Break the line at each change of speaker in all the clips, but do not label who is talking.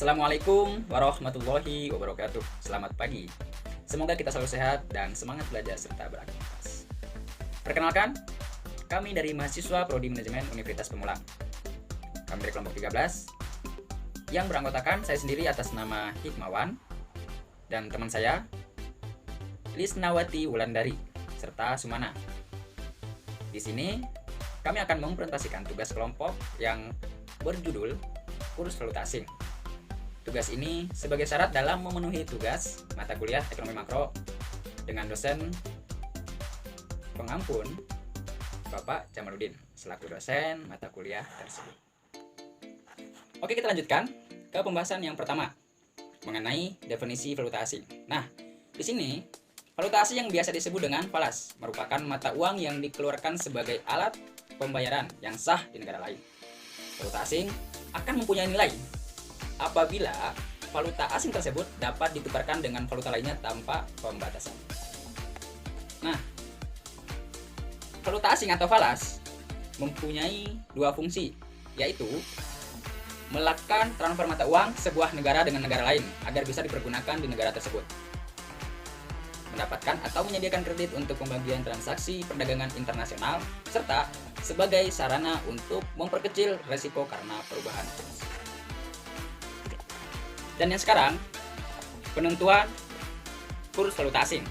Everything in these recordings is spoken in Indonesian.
Assalamualaikum warahmatullahi wabarakatuh. Selamat pagi. Semoga kita selalu sehat dan semangat belajar serta beraktivitas. Perkenalkan, kami dari mahasiswa Prodi Manajemen Universitas Pemulang. Kami dari kelompok 13 yang beranggotakan saya sendiri atas nama Hikmawan dan teman saya Lisnawati Wulandari serta Sumana. Di sini kami akan mempresentasikan tugas kelompok yang berjudul Kurs Valuta Asing. Tugas ini sebagai syarat dalam memenuhi tugas mata kuliah ekonomi makro dengan dosen pengampun Bapak Jamaluddin selaku dosen mata kuliah tersebut. Oke, kita lanjutkan ke pembahasan yang pertama mengenai definisi valuta asing. Nah, di sini valuta asing yang biasa disebut dengan falas merupakan mata uang yang dikeluarkan sebagai alat pembayaran yang sah di negara lain. Valuta asing akan mempunyai nilai apabila valuta asing tersebut dapat ditukarkan dengan valuta lainnya tanpa pembatasan. Nah, valuta asing atau falas mempunyai dua fungsi, yaitu melakukan transfer mata uang sebuah negara dengan negara lain agar bisa dipergunakan di negara tersebut, mendapatkan atau menyediakan kredit untuk pembagian transaksi perdagangan internasional, serta sebagai sarana untuk memperkecil resiko karena perubahan kurs. Dan yang sekarang, penentuan kurs valuta asing.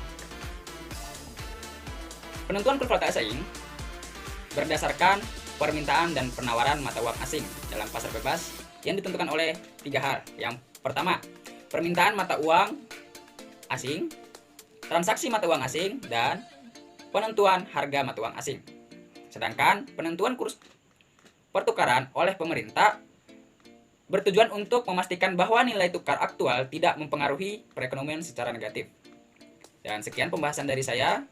Penentuan kurs valuta asing berdasarkan permintaan dan penawaran mata uang asing dalam pasar bebas yang ditentukan oleh tiga hal. Yang pertama, permintaan mata uang asing, transaksi mata uang asing, dan penentuan harga mata uang asing. Sedangkan penentuan kurs pertukaran oleh pemerintah bertujuan untuk memastikan bahwa nilai tukar aktual tidak mempengaruhi perekonomian secara negatif. Dan sekian pembahasan dari saya.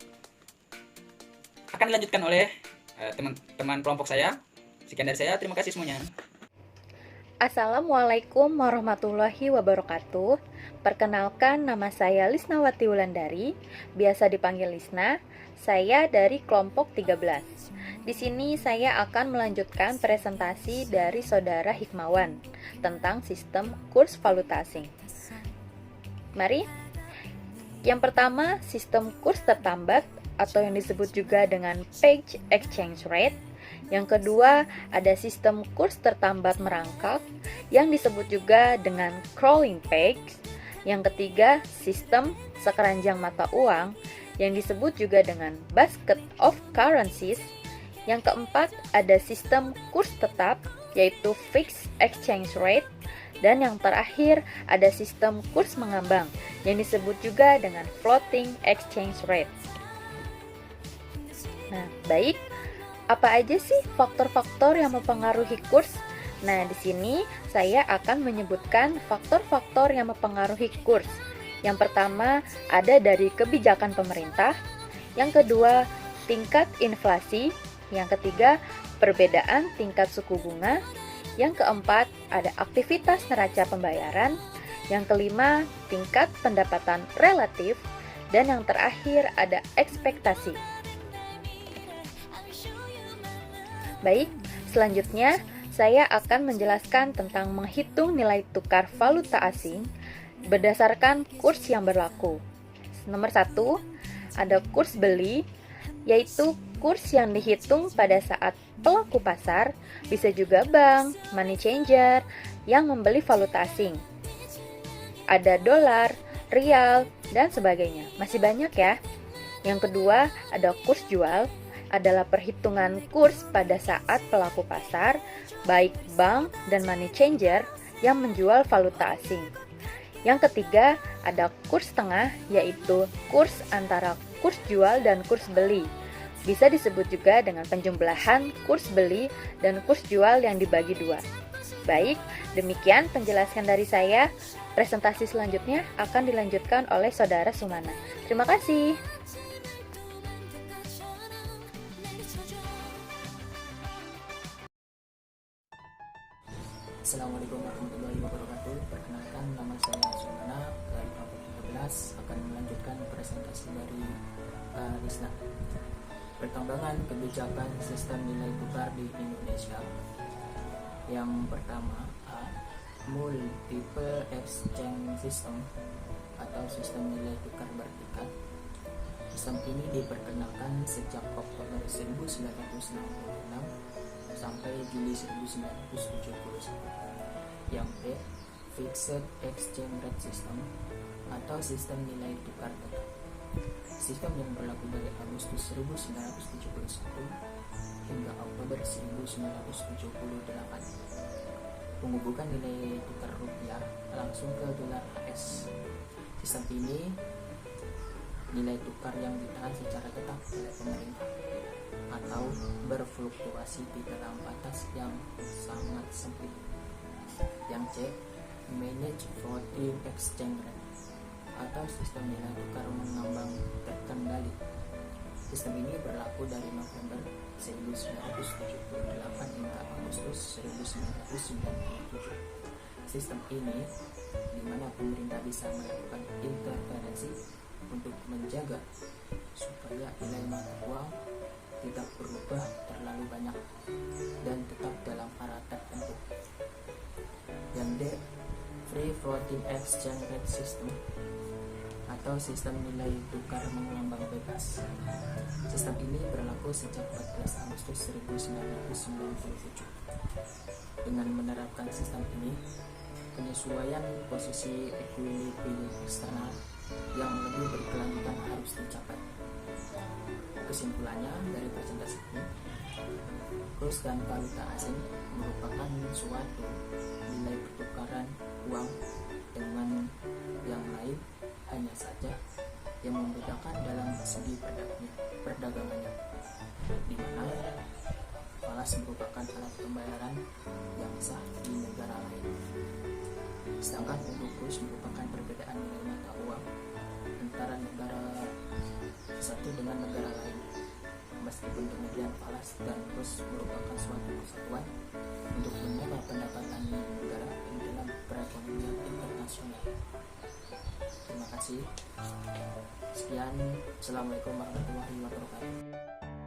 Akan dilanjutkan oleh teman-teman kelompok saya. Sekian dari saya, terima kasih semuanya.
Assalamualaikum warahmatullahi wabarakatuh. Perkenalkan, nama saya Lisnawati Wulandari, biasa dipanggil Lisna. Saya dari kelompok 13. Di sini saya akan melanjutkan presentasi dari Saudara Hikmawan tentang sistem kurs valuta asing. Mari. Yang pertama, sistem kurs tertambat atau yang disebut juga dengan peg exchange rate. Yang kedua, ada sistem kurs tertambat merangkak yang disebut juga dengan crawling peg. Yang ketiga, sistem sekeranjang mata uang yang disebut juga dengan basket of currencies. Yang keempat, ada sistem kurs tetap yaitu fixed exchange rate. Dan yang terakhir, ada sistem kurs mengambang yang disebut juga dengan floating exchange rate. Nah, baik. Apa aja sih faktor-faktor yang mempengaruhi kurs? Nah, di sini saya akan menyebutkan faktor-faktor yang mempengaruhi kurs. Yang pertama, ada dari kebijakan pemerintah. Yang kedua, tingkat inflasi. Yang ketiga, perbedaan tingkat suku bunga. Yang keempat, ada aktivitas neraca pembayaran. Yang kelima, tingkat pendapatan relatif. Dan yang terakhir, ada ekspektasi. Baik, selanjutnya saya akan menjelaskan tentang menghitung nilai tukar valuta asing berdasarkan kurs yang berlaku. Nomor 1, ada kurs beli, yaitu kurs yang dihitung pada saat pelaku pasar, bisa juga bank, money changer, yang membeli valuta asing. Ada dolar, rial, dan sebagainya. Masih banyak ya. Yang kedua, ada kurs jual, adalah perhitungan kurs pada saat pelaku pasar, baik bank dan money changer yang menjual valuta asing. Yang ketiga, ada kurs tengah, yaitu kurs antara kurs jual dan kurs beli. Bisa disebut juga dengan penjumlahan kurs beli dan kurs jual yang dibagi dua. Baik, demikian penjelasan dari saya. Presentasi selanjutnya akan dilanjutkan oleh Saudara Sumana. Terima kasih.
Assalamualaikum warahmatullahi wabarakatuh. Perkenalkan, nama saya Sumana dari kelompok 13 akan melanjutkan presentasi dari Lisna. Perkembangan kebijakan sistem nilai tukar di Indonesia. Yang pertama, Multiple Exchange System atau sistem nilai tukar vertikal. Sistem ini diperkenalkan sejak Oktober 1966 sampai Juli 1971. Yang B, Fixed Exchange Rate System atau sistem nilai tukar tetap. Sistem yang berlaku dari Agustus 1971 hingga Oktober 1978. Menghubungkan nilai tukar rupiah langsung ke dolar AS. Sistem ini nilai tukar yang ditahan secara tetap oleh pemerintah atau berfluktuasi di dalam batas yang sangat sempit. Yang C, Managed Floating Exchange Rate atau sistem nilai tukar mengambang terkendali. Sistem ini berlaku dari November 1978 hingga Agustus 1997. Sistem ini di mana pemerintah bisa melakukan intervensi untuk menjaga supaya nilai mata uang tidak berubah terlalu banyak dan tetap dalam arah tertentu. Yang D, Free Floating Exchange Rate System atau sistem nilai tukar mengambang bebas. Sistem ini berlaku sejak 14 Agustus 1997. Dengan menerapkan sistem ini, penyesuaian posisi ekuilibrium eksternal yang lebih berkelanjutan harus dicapai. Kesimpulannya dari presentasi ini, kurs dan valuta asing merupakan suatu nilai pertukaran uang dengan yang lain, hanya saja yang membedakan dalam segi perdagangannya, di mana falas merupakan alat pembayaran yang sah di negara lain, sedangkan untuk kurs merupakan perbedaan nilai mata uang antara negara satu dengan negara lain. Meskipun demikian, falas dan kurs merupakan suatu kesatuan untuk menjaga pendapatan negara di dalam perekonomian internasional. Terima kasih. Sekian. Assalamualaikum warahmatullahi wabarakatuh.